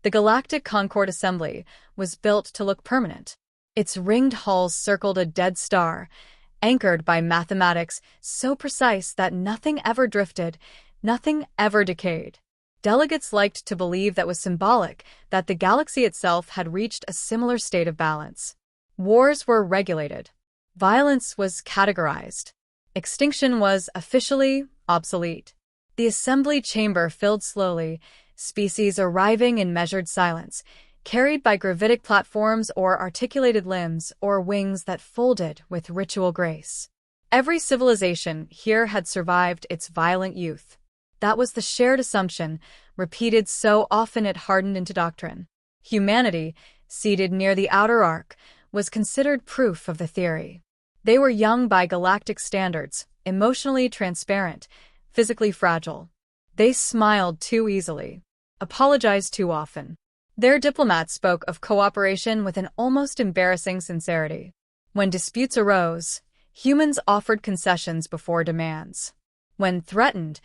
The Galactic Concord Assembly was built to look permanent. Its ringed halls circled a dead star, anchored by mathematics so precise that nothing ever drifted, nothing ever decayed. Delegates liked to believe that was symbolic, that the galaxy itself had reached a similar state of balance. Wars were regulated. Violence was categorized. Extinction was officially obsolete. The assembly chamber filled slowly, species arriving in measured silence, carried by gravitic platforms or articulated limbs or wings that folded with ritual grace. Every civilization here had survived its violent youth. That was the shared assumption, repeated so often it hardened into doctrine. Humanity, seated near the outer arc, was considered proof of the theory. They were young by galactic standards, emotionally transparent, physically fragile. They smiled too easily, apologized too often. Their diplomats spoke of cooperation with an almost embarrassing sincerity. When disputes arose, humans offered concessions before demands. When threatened,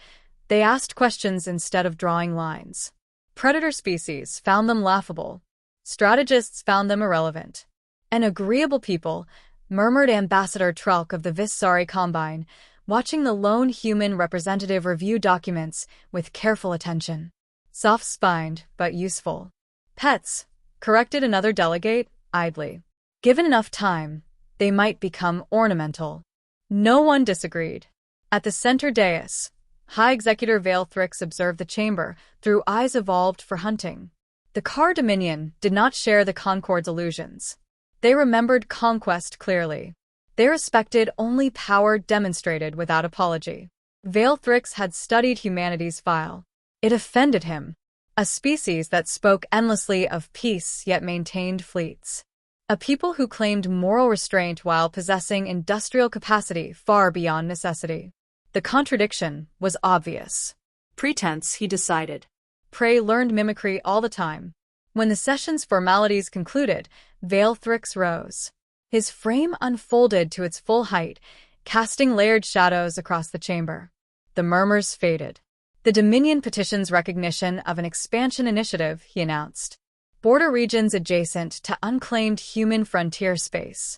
they asked questions instead of drawing lines. Predator species found them laughable. Strategists found them irrelevant. An agreeable people, murmured Ambassador Trelk of the Visari Combine, watching the lone human representative review documents with careful attention. Soft-spined, but useful. Pets, corrected another delegate, idly. Given enough time, they might become ornamental. No one disagreed. At the center dais, High Executor Vale Thrix observed the chamber through eyes evolved for hunting. The Car Dominion did not share the Concord's illusions. They remembered conquest clearly. They respected only power demonstrated without apology. Vale Thrix had studied humanity's file. It offended him. A species that spoke endlessly of peace yet maintained fleets. A people who claimed moral restraint while possessing industrial capacity far beyond necessity. The contradiction was obvious. Pretense, he decided. Prey learned mimicry all the time. When the session's formalities concluded, Vale Thrix rose. His frame unfolded to its full height, casting layered shadows across the chamber. The murmurs faded. The Dominion petitions recognition of an expansion initiative, he announced. Border regions adjacent to unclaimed human frontier space.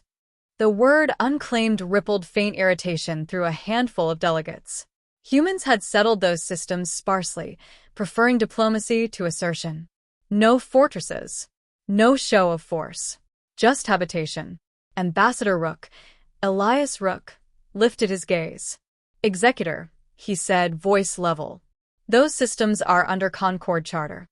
The word unclaimed rippled faint irritation through a handful of delegates. Humans had settled those systems sparsely, preferring diplomacy to assertion. No fortresses. No show of force. Just habitation. Ambassador Rook, Elias Rook, lifted his gaze. Executor, he said, voice level. Those systems are under Concord Charter.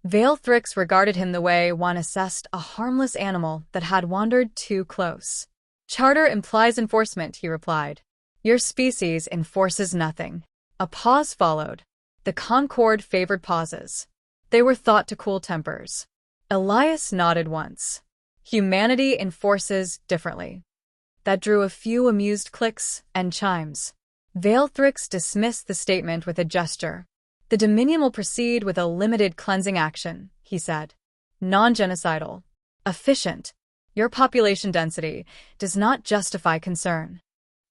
Vale Thrix regarded him the way one assessed a harmless animal that had wandered too close. Charter implies enforcement, he replied. Your species enforces nothing. A pause followed. The Concord favored pauses. They were thought to cool tempers. Elias nodded once. Humanity enforces differently. That drew a few amused clicks and chimes. Vale Thrix dismissed the statement with a gesture. The Dominion will proceed with a limited cleansing action, he said. Non-genocidal. Efficient. Your population density does not justify concern.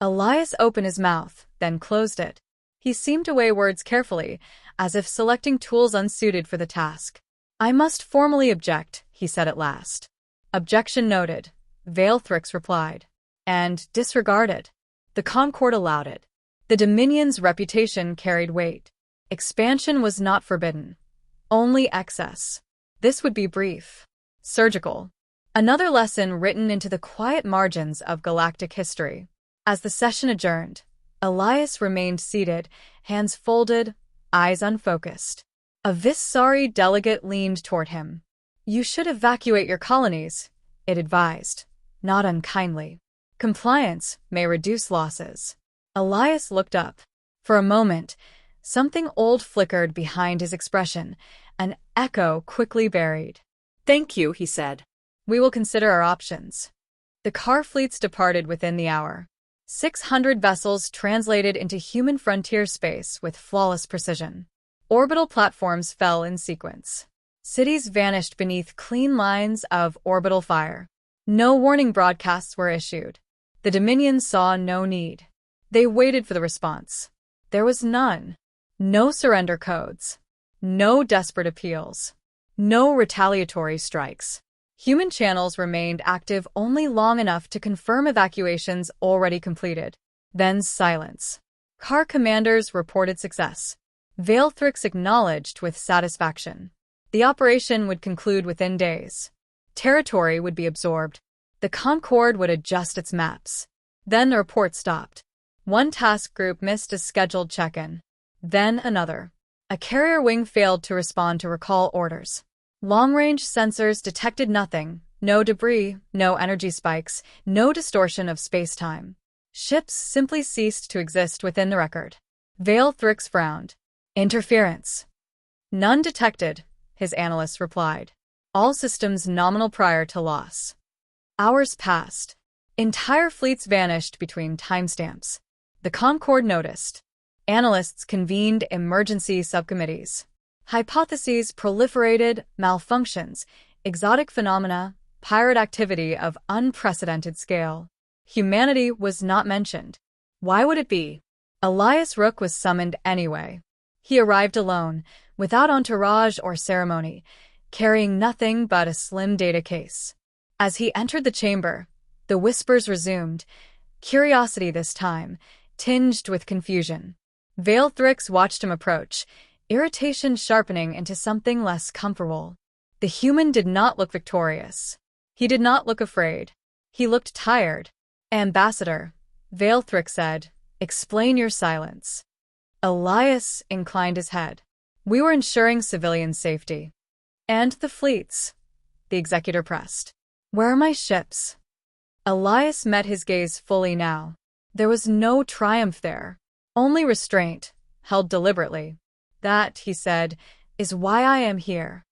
Elias opened his mouth, then closed it. He seemed to weigh words carefully, as if selecting tools unsuited for the task. I must formally object, he said at last. Objection noted, Vale Thrix replied. And disregarded. The Concord allowed it. The Dominion's reputation carried weight. Expansion was not forbidden. Only excess. This would be brief. Surgical. Another lesson written into the quiet margins of galactic history. As the session adjourned, Elias remained seated, hands folded, eyes unfocused. A Visari delegate leaned toward him. You should evacuate your colonies, it advised, not unkindly. Compliance may reduce losses. Elias looked up. For a moment, something old flickered behind his expression, an echo quickly buried. Thank you, he said. We will consider our options. The car fleets departed within the hour. 600 vessels translated into human frontier space with flawless precision. Orbital platforms fell in sequence. Cities vanished beneath clean lines of orbital fire. No warning broadcasts were issued. The Dominion saw no need. They waited for the response. There was none. No surrender codes. No desperate appeals. No retaliatory strikes. Human channels remained active only long enough to confirm evacuations already completed. Then silence. Car commanders reported success. Vailthrix acknowledged with satisfaction. The operation would conclude within days. Territory would be absorbed. The Concorde would adjust its maps. Then the report stopped. One task group missed a scheduled check-in. Then another. A carrier wing failed to respond to recall orders. Long-range sensors detected nothing, no debris, no energy spikes, no distortion of space-time. Ships simply ceased to exist within the record. Vailthrix frowned. Interference. None detected, his analysts replied. All systems nominal prior to loss. Hours passed. Entire fleets vanished between timestamps. The Concorde noticed. Analysts convened emergency subcommittees. Hypotheses proliferated, malfunctions, exotic phenomena, pirate activity of unprecedented scale. Humanity was not mentioned. Why would it be? Elias Rook was summoned anyway. He arrived alone, without entourage or ceremony, carrying nothing but a slim data case. As he entered the chamber, the whispers resumed, curiosity this time, tinged with confusion. Vailthrix watched him approach, irritation sharpening into something less comfortable. The human did not look victorious. He did not look afraid. He looked tired. Ambassador, Vailthrix said, explain your silence. Elias inclined his head. We were ensuring civilian safety. And the fleets, the executor pressed. Where are my ships? Elias met his gaze fully now. There was no triumph there, only restraint, held deliberately. That, he said, is why I am here.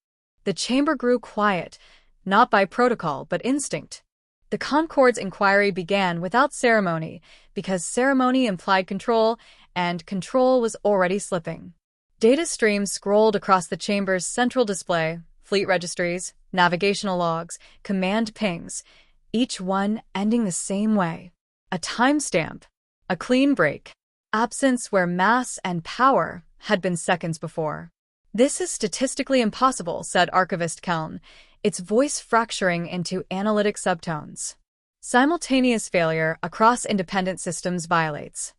The chamber grew quiet, not by protocol but instinct. The Concorde's inquiry began without ceremony, because ceremony implied control, and control was already slipping. Data streams scrolled across the chamber's central display, fleet registries, navigational logs, command pings, each one ending the same way. A timestamp, a clean break, absence where mass and power had been seconds before. This is statistically impossible, said Archivist Keln, its voice fracturing into analytic subtones. Simultaneous failure across independent systems violates.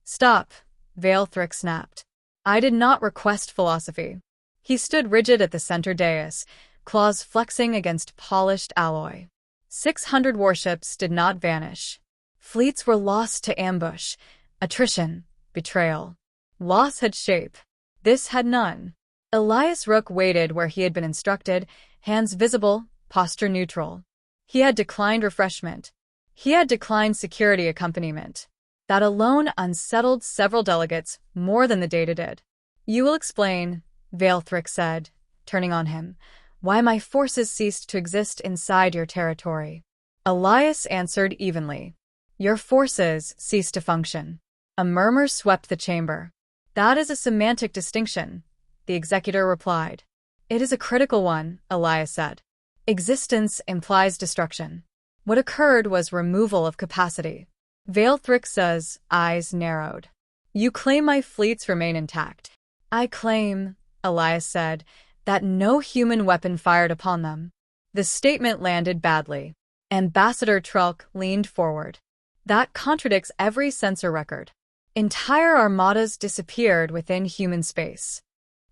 Stop, Vailthrix snapped. I did not request philosophy. He stood rigid at the center dais, claws flexing against polished alloy. 600 warships did not vanish. Fleets were lost to ambush, attrition, betrayal. Loss had shape. This had none. Elias Rook waited where he had been instructed, hands visible, posture neutral. He had declined refreshment. He had declined security accompaniment. That alone unsettled several delegates more than the data did. You will explain, Vailthrix said, turning on him, why my forces ceased to exist inside your territory. Elias answered evenly. Your forces ceased to function. A murmur swept the chamber. That is a semantic distinction, the executor replied. It is a critical one, Elias said. Existence implies destruction. What occurred was removal of capacity. Vailthrix's eyes narrowed. You claim my fleets remain intact. I claim, Elias said, that no human weapon fired upon them. The statement landed badly. Ambassador Trelk leaned forward. That contradicts every sensor record. Entire armadas disappeared within human space.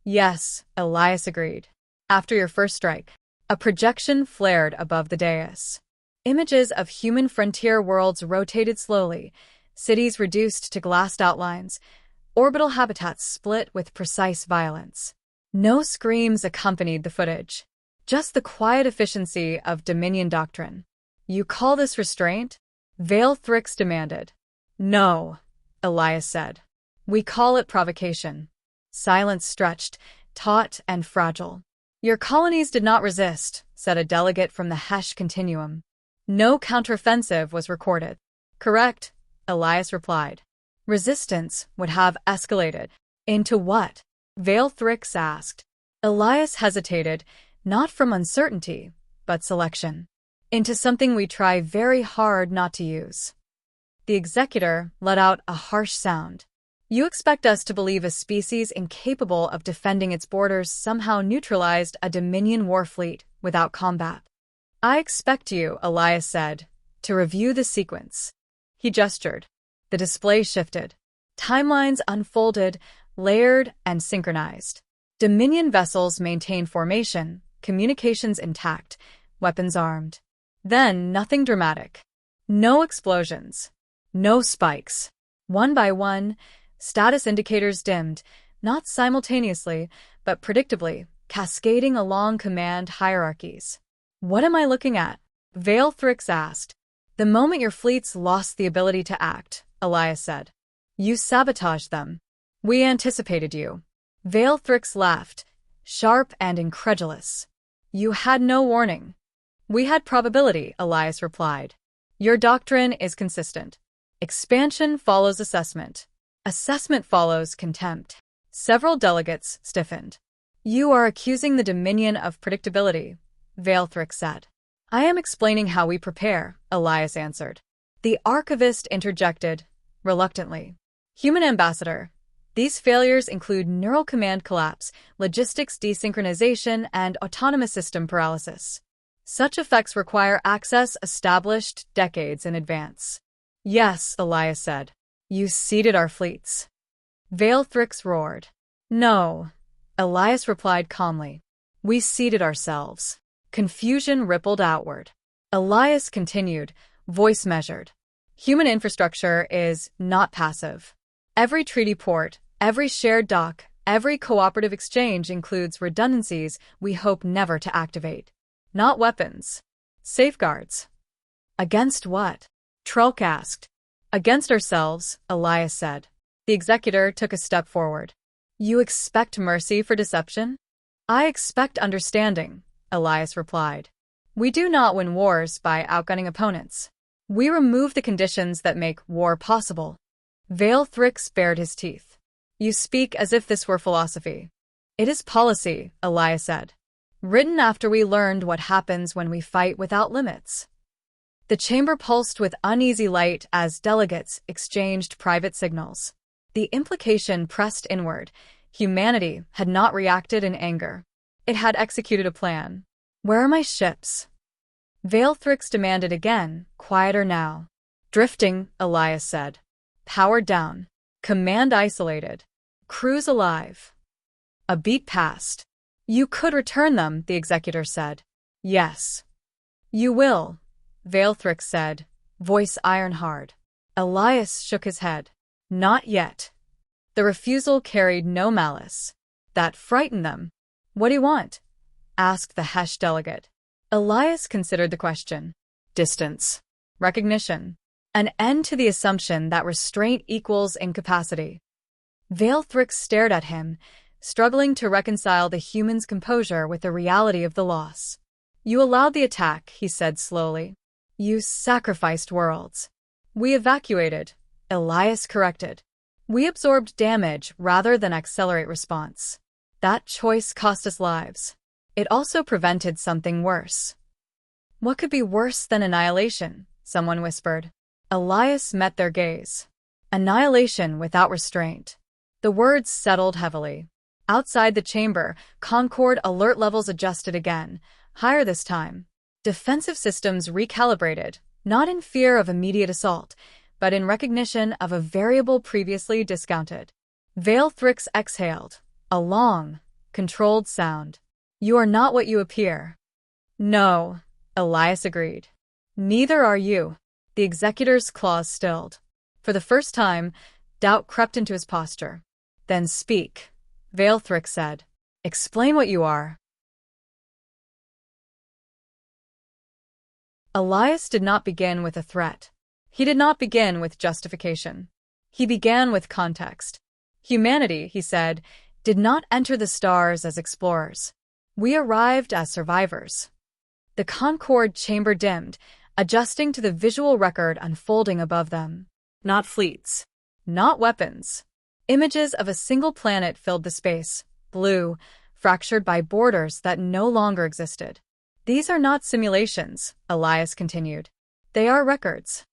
Yes, Elias agreed. After your first strike, a projection flared above the dais. Images of human frontier worlds rotated slowly, cities reduced to glassed outlines, orbital habitats split with precise violence. No screams accompanied the footage, just the quiet efficiency of Dominion doctrine. You call this restraint? Vailthrix demanded. No, Elias said. We call it provocation. Silence stretched, taut and fragile. Your colonies did not resist, said a delegate from the Hesh Continuum. No counteroffensive was recorded. Correct, Elias replied. Resistance would have escalated. Into what? Vailthrix asked. Elias hesitated, not from uncertainty, but selection. Into something we try very hard not to use. The executor let out a harsh sound. You expect us to believe a species incapable of defending its borders somehow neutralized a Dominion war fleet without combat. I expect you, Elias said, to review the sequence. He gestured. The display shifted. Timelines unfolded, layered and synchronized. Dominion vessels maintained formation, communications intact, weapons armed. Then nothing dramatic. No explosions. No spikes. One by one, status indicators dimmed, not simultaneously, but predictably, cascading along command hierarchies. What am I looking at? Vale Thrix asked. The moment your fleets lost the ability to act, Elias said. You sabotaged them. We anticipated you. Vale Thrix laughed, sharp and incredulous. You had no warning. We had probability, Elias replied. Your doctrine is consistent. Expansion follows assessment. Assessment follows contempt. Several delegates stiffened. You are accusing the Dominion of predictability, Vale Thrix said. I am explaining how we prepare, Elias answered. The archivist interjected, reluctantly. Human ambassador. These failures include neural command collapse, logistics desynchronization, and autonomous system paralysis. Such effects require access established decades in advance. Yes, Elias said. You seeded our fleets. Vale Thrix roared. No, Elias replied calmly. We seeded ourselves. Confusion rippled outward. Elias continued, voice measured. Human infrastructure is not passive. Every treaty port, every shared dock, every cooperative exchange includes redundancies we hope never to activate. Not weapons. Safeguards. Against what? Trulk asked. Against ourselves, Elias said. The executor took a step forward. You expect mercy for deception? I expect understanding, Elias replied. We do not win wars by outgunning opponents. We remove the conditions that make war possible. Vale Thrix bared his teeth. You speak as if this were philosophy. It is policy, Elias said. Written after we learned what happens when we fight without limits. The chamber pulsed with uneasy light as delegates exchanged private signals. The implication pressed inward. Humanity had not reacted in anger. It had executed a plan. Where are my ships? Vale Thrix demanded again, quieter now. Drifting, Elias said. Powered down. Command isolated. Crews alive. A beat passed. You could return them, the executor said. Yes. You will, Vale Thrix said, voice iron hard. Elias shook his head. Not yet. The refusal carried no malice. That frightened them. What do you want? Asked the Hesh delegate. Elias considered the question. Distance. Recognition. An end to the assumption that restraint equals incapacity. Vale Thrix stared at him, struggling to reconcile the human's composure with the reality of the loss. You allowed the attack, he said slowly. You sacrificed worlds. We evacuated, Elias corrected. We absorbed damage rather than accelerate response. That choice cost us lives. It also prevented something worse. What could be worse than annihilation? Someone whispered. Elias met their gaze. Annihilation without restraint. The words settled heavily. Outside the chamber, Concord alert levels adjusted again, higher this time. Defensive systems recalibrated, not in fear of immediate assault, but in recognition of a variable previously discounted. Vale Thrix exhaled, a long, controlled sound. You are not what you appear. No, Elias agreed. Neither are you. The executor's claws stilled. For the first time, doubt crept into his posture. Then speak, Vale Thrix said. Explain what you are. Elias did not begin with a threat. He did not begin with justification. He began with context. Humanity, he said, did not enter the stars as explorers. We arrived as survivors. The Concord chamber dimmed, adjusting to the visual record unfolding above them. Not fleets. Not weapons. Images of a single planet filled the space, blue, fractured by borders that no longer existed. These are not simulations, Elias continued. They are records.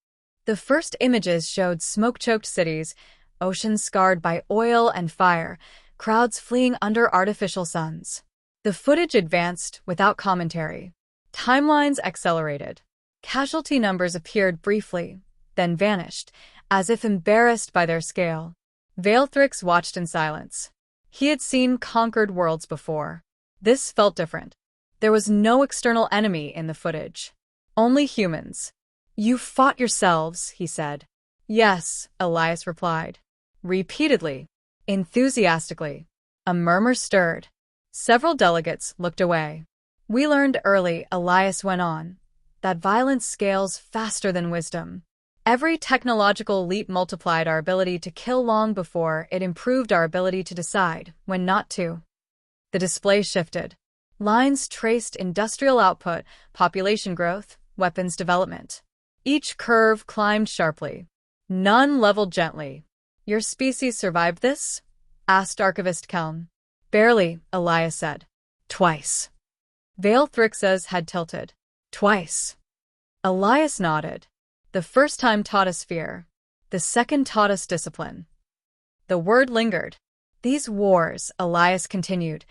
The first images showed smoke-choked cities, oceans scarred by oil and fire, crowds fleeing under artificial suns. The footage advanced without commentary. Timelines accelerated. Casualty numbers appeared briefly, then vanished, as if embarrassed by their scale. Veilthrix watched in silence. He had seen conquered worlds before. This felt different. There was no external enemy in the footage. Only humans. "You fought yourselves," he said. "Yes," Elias replied. Repeatedly. Enthusiastically. A murmur stirred. Several delegates looked away. "We learned early," Elias went on, "that violence scales faster than wisdom. Every technological leap multiplied our ability to kill long before it improved our ability to decide when not to." The display shifted. Lines traced industrial output, population growth, weapons development. Each curve climbed sharply. None leveled gently. "Your species survived this?" asked Archivist Keln. "Barely," Elias said. "Twice." Veilthrix's head tilted. "Twice." Elias nodded. "The first time taught us fear. The second taught us discipline." The word lingered. "These wars," Elias continued,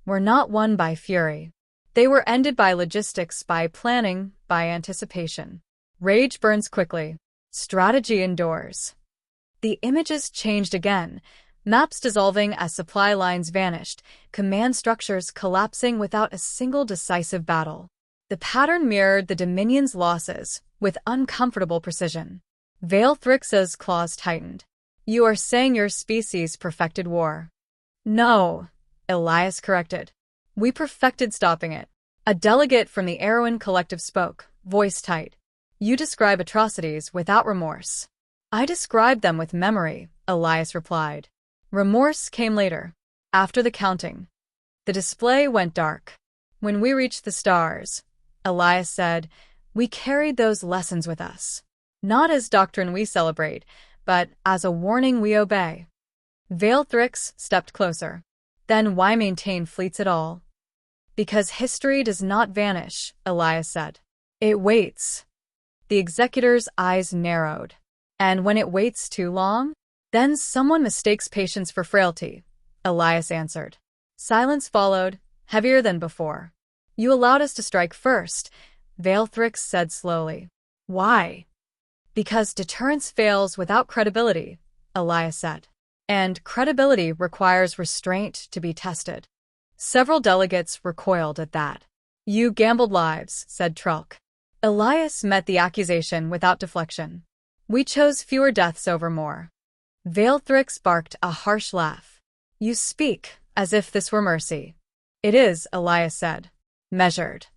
"were not won by fury. They were ended by logistics, by planning, by anticipation. Rage burns quickly. Strategy endures." The images changed again, maps dissolving as supply lines vanished, command structures collapsing without a single decisive battle. The pattern mirrored the Dominion's losses with uncomfortable precision. Veilthrix's claws tightened. "You are saying your species perfected war?" "No," Elias corrected. "We perfected stopping it." A delegate from the Erewhon Collective spoke, voice tight. "You describe atrocities without remorse." "I describe them with memory," Elias replied. "Remorse came later, after the counting." The display went dark. "When we reached the stars," Elias said, "we carried those lessons with us. Not as doctrine we celebrate, but as a warning we obey." Veilthrix stepped closer. "Then why maintain fleets at all?" "Because history does not vanish," Elias said. "It waits." The executor's eyes narrowed. "And when it waits too long? Then someone mistakes patience for frailty," Elias answered. Silence followed, heavier than before. "You allowed us to strike first," Veilthrix said slowly. "Why?" "Because deterrence fails without credibility," Elias said. "And credibility requires restraint to be tested." Several delegates recoiled at that. "You gambled lives," said Trulk. Elias met the accusation without deflection. "We chose fewer deaths over more." Veilthrix barked a harsh laugh. "You speak as if this were mercy." "It is," Elias said. "Measured."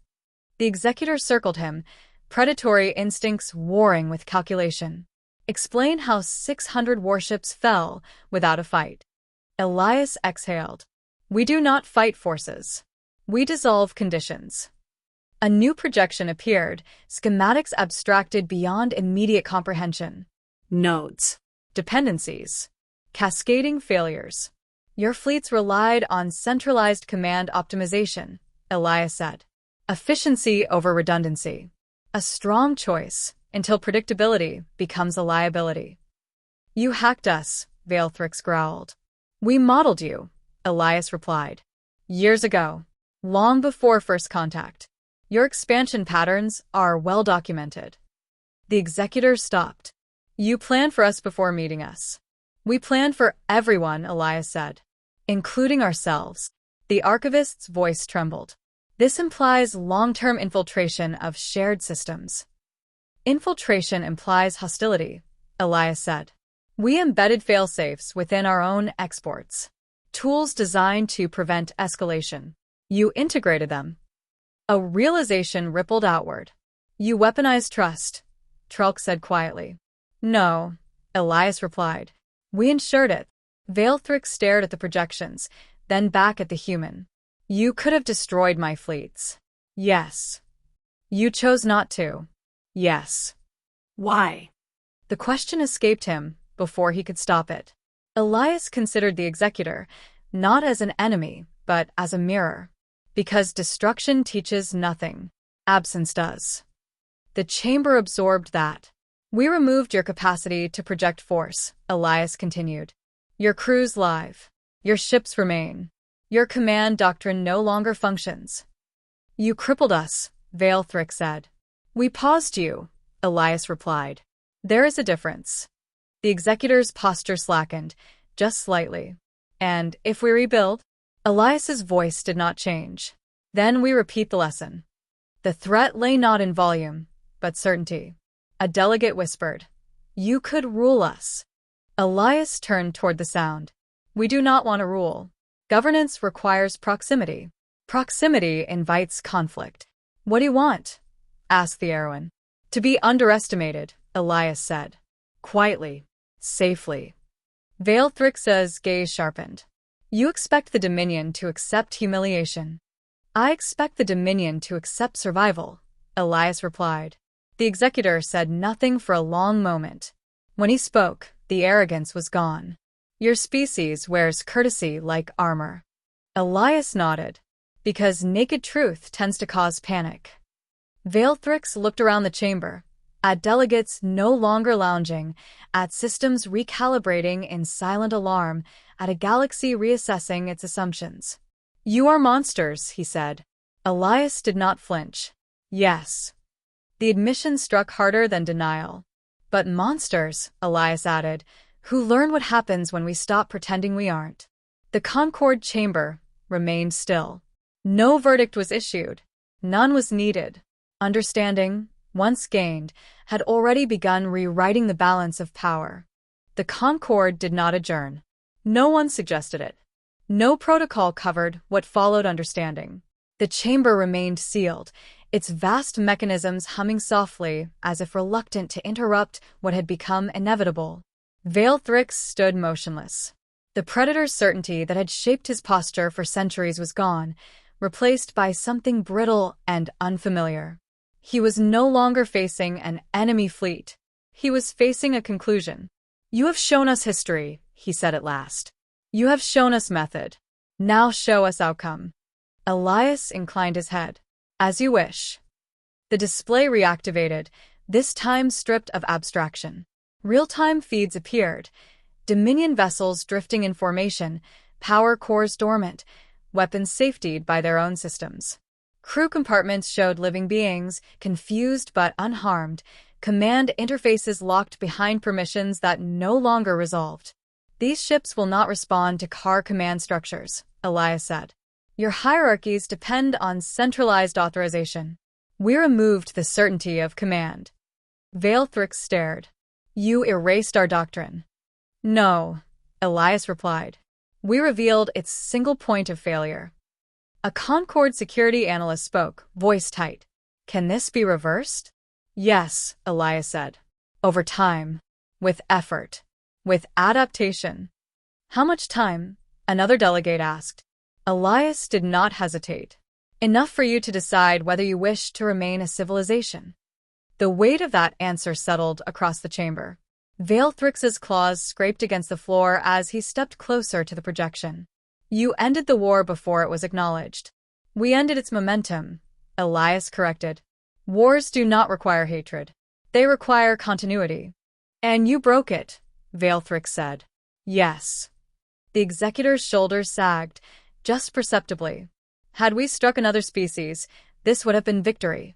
The executor circled him, predatory instincts warring with calculation. "Explain how 600 warships fell without a fight." Elias exhaled. "We do not fight forces. We dissolve conditions." A new projection appeared, schematics abstracted beyond immediate comprehension. Nodes. Dependencies. Cascading failures. "Your fleets relied on centralized command optimization," Elias said. "Efficiency over redundancy. A strong choice, until predictability becomes a liability." "You hacked us," Veilthrix growled. "We modeled you," Elias replied. "Years ago. Long before first contact. Your expansion patterns are well documented." The executor stopped. "You planned for us before meeting us." "We planned for everyone," Elias said. "Including ourselves." The archivist's voice trembled. "This implies long-term infiltration of shared systems." "Infiltration implies hostility," Elias said. "We embedded failsafes within our own exports. Tools designed to prevent escalation. You integrated them." A realization rippled outward. "You weaponized trust," Trulk said quietly. "No," Elias replied. "We ensured it." Veilthrix stared at the projections, then back at the human. "You could have destroyed my fleets." "Yes." "You chose not to." "Yes." "Why?" The question escaped him before he could stop it. Elias considered the executor not as an enemy, but as a mirror. Because destruction teaches nothing. Absence does. The chamber absorbed that. We removed your capacity to project force, Elias continued. Your crew's live. Your ships remain. Your command doctrine no longer functions. You crippled us, Veilthric said. We paused you, Elias replied. There is a difference. The executor's posture slackened, just slightly. And if we rebuild? Elias's voice did not change. Then we repeat the lesson. The threat lay not in volume, but certainty. A delegate whispered. You could rule us. Elias turned toward the sound. We do not want to rule. Governance requires proximity. Proximity invites conflict. What do you want? Asked the Erewhon. To be underestimated, Elias said. Quietly. Safely. Veilthrix's gaze sharpened. You expect the Dominion to accept humiliation. I expect the Dominion to accept survival, Elias replied. The executor said nothing for a long moment. When he spoke, the arrogance was gone. Your species wears courtesy like armor. Elias nodded. Because naked truth tends to cause panic. Veilthrix looked around the chamber, at delegates no longer lounging, at systems recalibrating in silent alarm, at a galaxy reassessing its assumptions. You are monsters, he said. Elias did not flinch. Yes. The admission struck harder than denial. But monsters, Elias added, who learn what happens when we stop pretending we aren't. The Concord chamber remained still. No verdict was issued. None was needed. Understanding, once gained, had already begun rewriting the balance of power. The Concord did not adjourn. No one suggested it. No protocol covered what followed understanding. The chamber remained sealed, its vast mechanisms humming softly as if reluctant to interrupt what had become inevitable. Veilthrix stood motionless. The predator's certainty that had shaped his posture for centuries was gone, replaced by something brittle and unfamiliar. He was no longer facing an enemy fleet. He was facing a conclusion. You have shown us history, he said at last. You have shown us method. Now show us outcome. Elias inclined his head. As you wish. The display reactivated, this time stripped of abstraction. Real-time feeds appeared. Dominion vessels drifting in formation, power cores dormant, weapons safetied by their own systems. Crew compartments showed living beings, confused but unharmed, command interfaces locked behind permissions that no longer resolved. These ships will not respond to car command structures, Elias said. Your hierarchies depend on centralized authorization. We removed the certainty of command. Veilthrix stared. You erased our doctrine. No, Elias replied. We revealed its single point of failure. A Concord security analyst spoke, voice tight. Can this be reversed? Yes, Elias said. Over time. With effort. With adaptation. How much time? Another delegate asked. Elias did not hesitate. Enough for you to decide whether you wish to remain a civilization. The weight of that answer settled across the chamber. Veilthrix's claws scraped against the floor as he stepped closer to the projection. You ended the war before it was acknowledged. We ended its momentum, Elias corrected. Wars do not require hatred. They require continuity. And you broke it, Veilthrix said. Yes. The executor's shoulders sagged, just perceptibly. Had we struck another species, this would have been victory.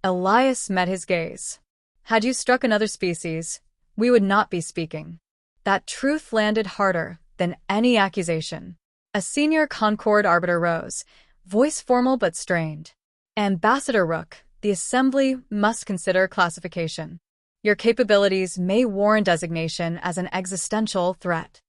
Elias met his gaze. Had you struck another species, we would not be speaking. That truth landed harder than any accusation. A senior Concord arbiter rose, voice formal but strained. Ambassador Rook, the Assembly must consider classification. Your capabilities may warrant designation as an existential threat.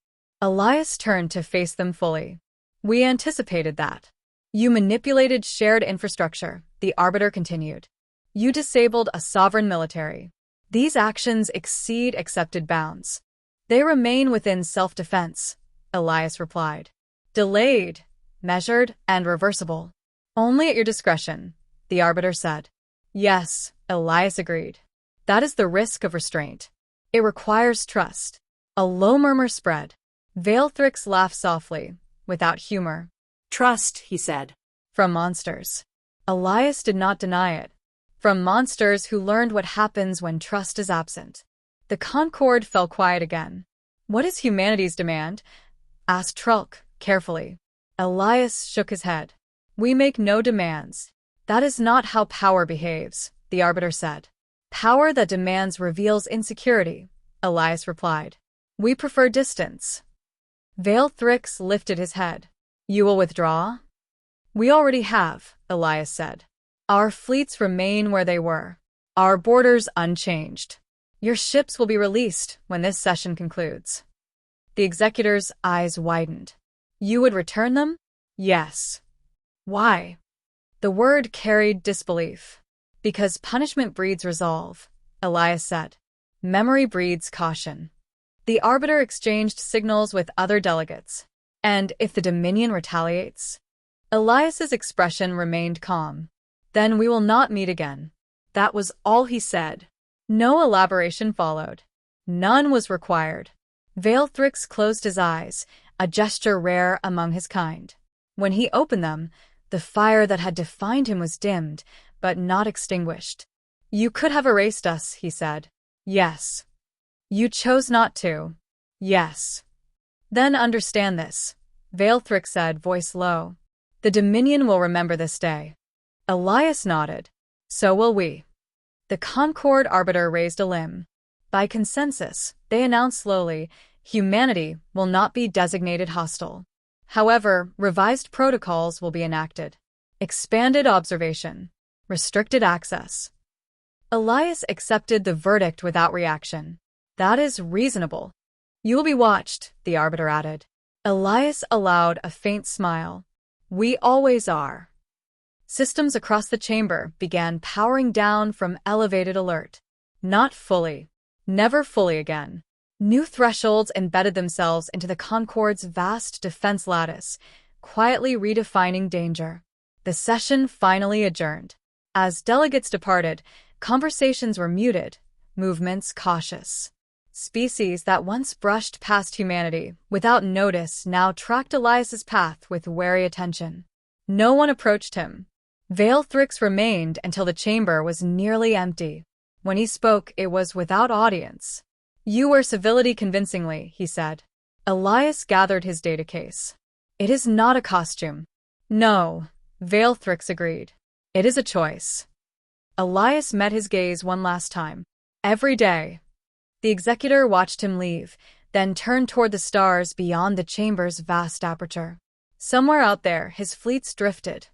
Elias turned to face them fully. We anticipated that. You manipulated shared infrastructure, the arbiter continued. You disabled a sovereign military. These actions exceed accepted bounds. They remain within self-defense, Elias replied. Delayed, measured, and reversible. Only at your discretion, the arbiter said. Yes, Elias agreed. That is the risk of restraint. It requires trust. A low murmur spread. Veilthrix laughed softly, without humor. Trust, he said. From monsters. Elias did not deny it. from monsters who learned what happens when trust is absent. The Concorde fell quiet again. "What is humanity's demand?" asked Trulk, carefully. Elias shook his head. "We make no demands. That is not how power behaves," the Arbiter said. "Power that demands reveals insecurity," Elias replied. "We prefer distance." Vale Thrix lifted his head. "You will withdraw?" "We already have," Elias said. "Our fleets remain where they were. Our borders unchanged. Your ships will be released when this session concludes." The executor's eyes widened. "You would return them?" "Yes." "Why?" The word carried disbelief. "Because punishment breeds resolve," Elias said. "Memory breeds caution." The Arbiter exchanged signals with other delegates. "And if the Dominion retaliates?" Elias's expression remained calm. "Then we will not meet again." That was all he said. No elaboration followed. None was required. Vale Thrix closed his eyes, a gesture rare among his kind. When he opened them, the fire that had defined him was dimmed, but not extinguished. "You could have erased us," he said. "Yes." "You chose not to." "Yes." "Then understand this," Vale Thrix said, voice low. "The Dominion will remember this day." Elias nodded. "So will we." The Concorde Arbiter raised a limb. By consensus, they announced slowly, humanity will not be designated hostile. However, revised protocols will be enacted. Expanded observation. Restricted access. Elias accepted the verdict without reaction. "That is reasonable." "You will be watched," the Arbiter added. Elias allowed a faint smile. "We always are." Systems across the chamber began powering down from elevated alert. Not fully. Never fully again. New thresholds embedded themselves into the Concorde's vast defense lattice, quietly redefining danger. The session finally adjourned. As delegates departed, conversations were muted, movements cautious. Species that once brushed past humanity without notice now tracked Elias's path with wary attention. No one approached him. Vale Thrix remained until the chamber was nearly empty. When he spoke, it was without audience. "You wear civility convincingly," he said. Elias gathered his data case. "It is not a costume." "No," Vale Thrix agreed. "It is a choice." Elias met his gaze one last time. "Every day." The executor watched him leave, then turned toward the stars beyond the chamber's vast aperture. Somewhere out there, his fleets drifted.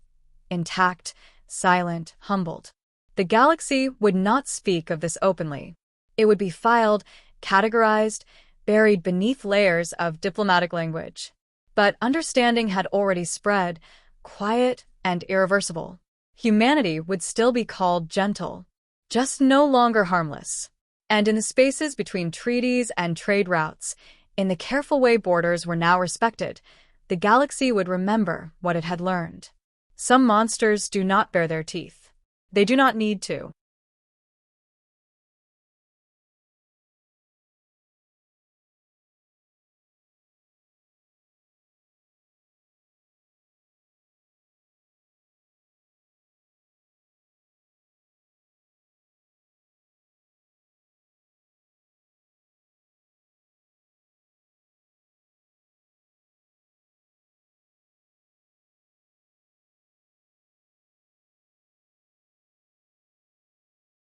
Intact, silent, humbled. The galaxy would not speak of this openly. It would be filed, categorized, buried beneath layers of diplomatic language. But understanding had already spread, quiet and irreversible. Humanity would still be called gentle, just no longer harmless. And in the spaces between treaties and trade routes, in the careful way borders were now respected, the galaxy would remember what it had learned. Some monsters do not bare their teeth. They do not need to.